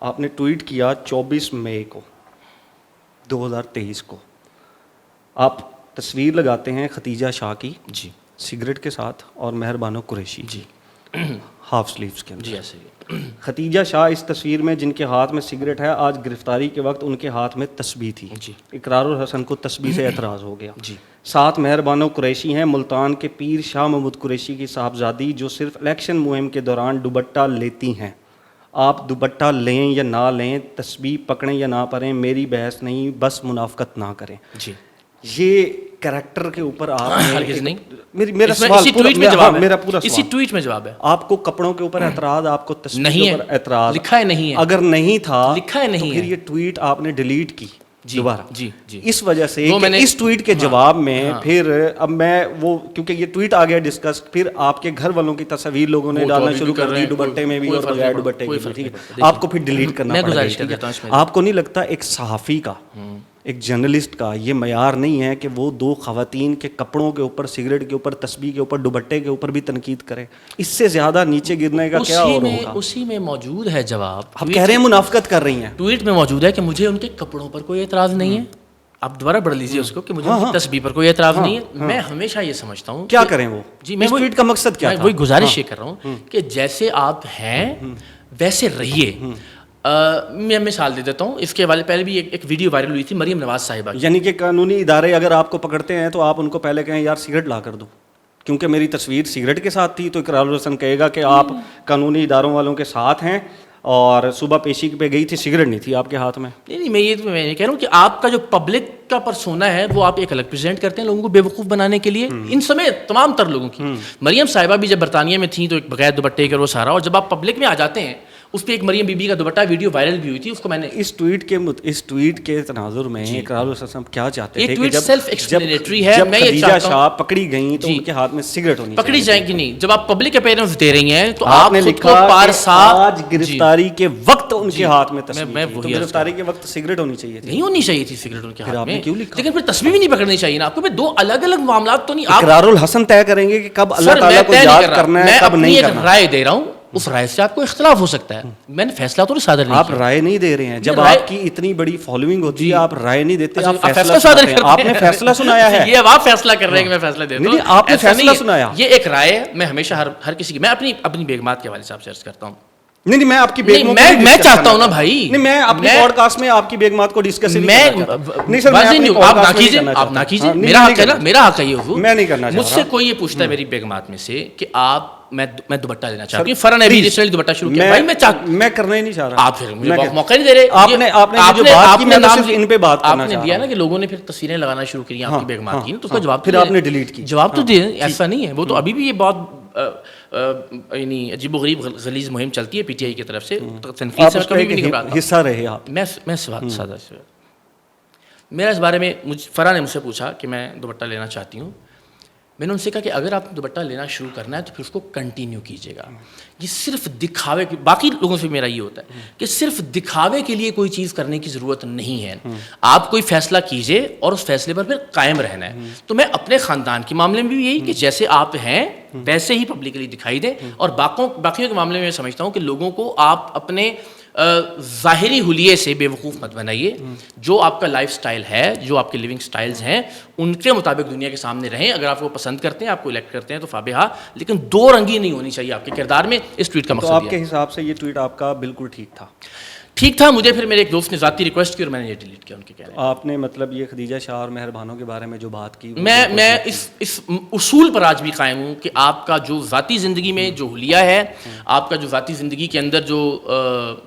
آپ نے ٹویٹ کیا 24 مئی کو 2023 کو، آپ تصویر لگاتے ہیں ختیجہ شاہ کی جی سگریٹ کے ساتھ اور مہر بانو قریشی جی ہاف سلیوز کے اندر. جی ایسے ہی ختیجہ شاہ اس تصویر میں جن کے ہاتھ میں سگریٹ ہے، آج گرفتاری کے وقت ان کے ہاتھ میں تسبیح تھی. جی اقرار الحسن کو تسبیح سے اعتراض ہو گیا. جی ساتھ مہر بانو قریشی ہیں، ملتان کے پیر شاہ محمود قریشی کی صاحبزادی، جو صرف الیکشن مہم کے دوران دوپٹہ لیتی ہیں. آپ دوپٹہ لیں یا نہ لیں، تسبیح پکڑیں یا نہ پڑھیں، میری بحث نہیں، بس منافقت نہ کریں. جی یہ کریکٹر کے اوپر آپ ہرگز نہیں. میرا سوال اسی ٹویٹ میں جواب ہے، میرا پورا اسی ٹویٹ میں جواب ہے. آپ کو کپڑوں کے اوپر اعتراض، آپ کو تصویر نہیں کے ہے، اوپر اعتراض، لکھا ہے نہیں ہے. اگر نہیں تھا لکھا ہے نہیں تو پھر ہے. یہ ٹویٹ آپ نے ڈیلیٹ کی دوبارہ. جی جی اس وجہ سے وہ میں نے اس ٹویٹ کے جواب میں پھر اب میں وہ کیونکہ یہ ٹویٹ آ گیا ڈسکس، پھر آپ کے گھر والوں کی تصاویر لوگوں نے ڈالنا شروع کر دی، دوپٹے میں بھی اور بغیر دوپٹے کے بھی. ٹھیک ہے، آپ کو پھر ڈیلیٹ کرنا پڑے گا. آپ کو نہیں لگتا ایک صحافی کا، ایک جرنلسٹ کا یہ معیار نہیں ہے کہ وہ دو خواتین کے کپڑوں کے اوپر، سگریٹ کے اوپر، تسبیح کے اوپر، دوپٹے کے اوپر بھی تنقید کرے؟ اس سے زیادہ نیچے گرنے کا کیا اور ہوگا؟ اسی میں موجود ہے جواب. آپ کہہ رہے ہیں منافقت کر رہی ہیں. ٹویٹ میں موجود ہے کہ مجھے ان کے کپڑوں پر کوئی اعتراض نہیں ہے. آپ دوبارہ پڑھ لیجیے اس کو کہ مجھے ان کی تسبیح پر کوئی اعتراض نہیں ہے. میں ہمیشہ یہ سمجھتا ہوں کیا کریں وہ. جی میں ٹویٹ کا مقصد کیا تھا؟ وہی گزارش یہ کر رہا ہوں کہ جیسے آپ ہیں ویسے رہیے. میں مثال دے دیتا ہوں. اس کے حوالے پہلے بھی ایک ویڈیو وائرل ہوئی تھی مریم نواز صاحبہ کی. یعنی کہ قانونی ادارے اگر آپ کو پکڑتے ہیں تو آپ ان کو پہلے کہیں یار سگریٹ لا کر دو، کیونکہ میری تصویر سگریٹ کے ساتھ تھی، تو اقرار الحسن کہے گا کہ آپ قانونی اداروں والوں کے ساتھ ہیں اور صبح پیشی پہ گئی تھی، سگریٹ نہیں تھی آپ کے ہاتھ میں. نہیں میں یہ کہہ رہا ہوں کہ آپ کا جو پبلک کا پرسونا ہے وہ آپ ایک الگ پریزنٹ کرتے ہیں لوگوں کو بیوقوف بنانے کے لیے، ان سمیت تمام تر لوگوں کی. مریم صاحبہ بھی جب برطانیہ میں تھیں تو ایک بغیر دوپٹے کا وہ سارا، اور جب آپ پبلک میں آ جاتے ہیں اس پہ ایک مریم بی بی کا دوپٹہ ویڈیو وائرل بھی ہوئی تھی. اس کو میں نے اس ٹویٹ کے تناظر میں اقرار الحسن کیا چاہتے تھے کہ جب خدیجہ شاہ پکڑی گئیں تو ان کے ہاتھ میں سگریٹ ہونی پکڑی جائیں گی نہیں. جب آپ پبلک اپیئرنس دے رہی ہیں تو آپ نے لکھا آج گرفتاری کے وقت ان کے ہاتھ میں تصویر، تو گرفتاری کے وقت سگریٹ ہونی چاہیے تھی. نہیں ہونی چاہیے تھی سگریٹ ان کے ہاتھ میں. کیوں لکھا؟ لیکن پھر تصویر بھی نہیں پکڑنی چاہیے نا آپ کو. دو الگ الگ معاملات تو نہیں. اقرار الحسن طے کریں گے کہ کب اللہ تعالیٰ کو یاد کرنا ہے کب نہیں کرنا. میں رائے دے رہا ہوں، اس رائے سے آپ کو اختلاف ہو سکتا ہے. میں نے فیصلہ تو صادر نہیں کیا. آپ رائے نہیں دے رہے ہیں. جب آپ کی اتنی بڑی فالوئنگ ہوتی ہے آپ رائے نہیں دیتے، آپ فیصلہ صادر کرتے ہیں. آپ نے فیصلہ سنایا ہے. یہ آپ فیصلہ کر رہے ہیں کہ میں فیصلہ دیتا ہوں. آپ نے فیصلہ سنایا. یہ ایک رائے ہے. میں ہمیشہ ہر کسی کی، میں اپنی بیگمات کے حوالے سے آپ سے عرض کرتا ہوں. نہیں میں آپ کی میں چاہتا ہوں نا بھائی، نہیں میں اپنے پوڈ کاسٹ میں آپ کی بیگمات کو ڈسکس نہیں سر، آپ نہ کیجیے. میرا حق ہے نا، میرا حق ہے یہ حضور. میں نہیں کرنا. مجھ سے کوئی یہ پوچھتا ہے میری بیگمات میں سے کہ آپ میں دوپٹہ لینا چاہتی ہوں. فرن ابھی ریسنٹلی دوپٹہ شروع کیا. بھائی میں کرنا ہی نہیں چاہ رہا. آپ پھر مجھے موقع نہیں دے رہے. آپ نے دیا نا کہ لوگوں نے پھر تصویریں لگانا شروع کی آپ کی بیگمات کی، تو اس کا جواب پھر آپ نے ڈیلیٹ کی. جواب تو دے. ایسا نہیں ہے. وہ تو ابھی بھی یہ بہت یعنی عجیب و غریب غلیظ مہم چلتی ہے پی ٹی آئی کی طرف سے. حصہ رہے آپ. میں سادہ سے میرا اس بارے میں فرح نے مجھ سے پوچھا کہ میں دوپٹہ لینا چاہتی ہوں. میں نے ان سے کہا کہ اگر آپ دوپٹہ لینا شروع کرنا ہے تو پھر اس کو کنٹینیو کیجیے گا. یہ صرف دکھاوے کے، باقی لوگوں سے میرا یہ ہوتا ہے کہ صرف دکھاوے کے لیے کوئی چیز کرنے کی ضرورت نہیں ہے. آپ کوئی فیصلہ کیجیے اور اس فیصلے پر پھر قائم رہنا ہے. تو میں اپنے خاندان کے معاملے میں بھی یہی کہ جیسے آپ ہیں ویسے ہی پبلکلی دکھائی دیں. اور باقیوں کے معاملے میں سمجھتا ہوں کہ لوگوں کو آپ اپنے ظاہری حلیے سے بے وقوف مت بنائیے. جو آپ کا لائف سٹائل ہے، جو آپ کے لیونگ سٹائلز ہیں، ان کے مطابق دنیا کے سامنے رہیں. اگر آپ کو پسند کرتے ہیں، آپ کو الیکٹ کرتے ہیں تو فابہا، لیکن دو رنگی نہیں ہونی چاہیے آپ کے کردار میں. اس ٹویٹ کا مقصد تو آپ کے حساب سے یہ ٹویٹ آپ کا بالکل ٹھیک تھا؟ ٹھیک تھا. مجھے پھر میرے ایک دوست نے ذاتی ریکویسٹ کی اور میں نے یہ ڈیلیٹ کیا. ان کے کہنے آپ نے مطلب یہ خدیجہ شاہ اور مہر بانو کے بارے میں جو بات کی، میں اس اصول پر آج بھی قائم ہوں کہ آپ کا جو ذاتی زندگی میں جو حلیہ ہے، آپ کا جو ذاتی زندگی کے اندر جو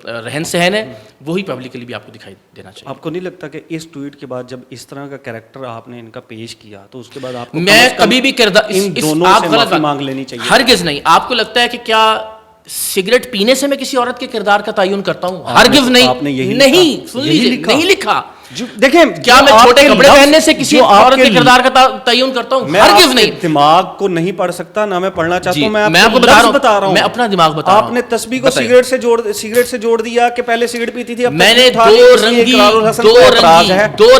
رہن سہن ہے، وہی پبلکلی بھی آپ کو دکھائی دینا چاہیے. آپ کو نہیں لگتا کہ اس ٹویٹ کے بعد جب اس طرح کا کریکٹر آپ نے ان کا پیش کیا تو اس کے بعد آپ کو میں کبھی بھی ان دونوں سے معافی مانگ لینی چاہیے؟ ہرگز نہیں. آپ کو لگتا ہے کہ کیا سگریٹ پینے سے میں کسی عورت کے کردار کا تعین کرتا ہوں؟ ہرگز نہیں. نہیں سن لیجیے، نہیں لکھا. دیکھیں کیا میں چھوٹے کپڑے پہننے سے کسی عورت کے کردار کا تعین کرتا ہوں؟ ہرگز نہیں. دماغ کو نہیں پڑھ سکتا، نہ میں پڑھنا چاہتا ہوں. میں آپ کو بتا رہا ہوں، میں اپنا دماغ بتا رہا ہوں. آپ نے تسبیح کو سگریٹ سے جوڑ دیا کہ پہلے سگریٹ پیتی تھی، میں نے دو رنگی دو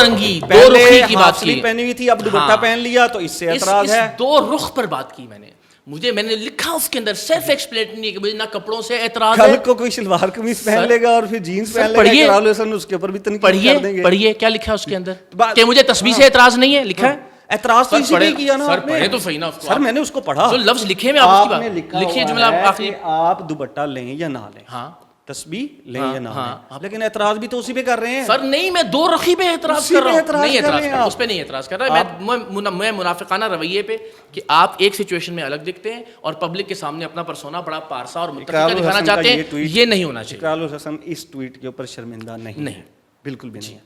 رخی کی بات کی. پہنی ہوئی تھی، اب دوپٹہ پہن لیا تو اس سے اعتراض ہے. دو رخ پر بات کی میں نے. مجھے میں نے لکھا اس کے اندر سیلف ایکسپلیٹری کہ مجھے نہ کپڑوں سے اعتراض کل ہے. کو کوئی شلوار قمیص پہن لے گا اور پھر جینز پہن لے گا, پڑھیے اقرار الحسن اس کے اوپر بھی تنقید کر دیں گے. پڑھیے کیا لکھا ہے اس کے اندر کہ مجھے تسبیح سے اعتراض نہیں ہے, لکھا ہے. اعتراض تو اسی نے کیا نا سر پڑھے تو صحیح نا سر, میں نے اس کو پڑھا جو لفظ لکھے میں آپ نے لکھا لکھیے ہوا جملہ ہے آخری. کہ آپ دوپٹہ لیں یا نہ لیں, ہاں تسبیح لیں یا نہ لیں, لیکن اعتراض بھی تو اسی پہ کر رہے ہیں سر. نہیں میں دو رخی پہ اعتراض کر رہا ہوں, نہیں اعتراض کر رہا, اس پہ نہیں اعتراض کر رہا میں منافقانہ رویے پہ کہ آپ ایک سچویشن میں الگ دکھتے ہیں اور پبلک کے سامنے اپنا پرسونا بڑا پارسا اور متفقہ دکھانا چاہتے ہیں, یہ نہیں ہونا چاہیے. اقرار الحسن اس ٹویٹ کے اوپر شرمندہ نہیں, بالکل بھی نہیں,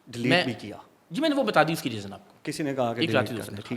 ڈیلیٹ بھی کیا جی. میں نے وہ بتا دی اس کی ریزن آپ کو, کسی نے کہا کہ ٹھیک ہے.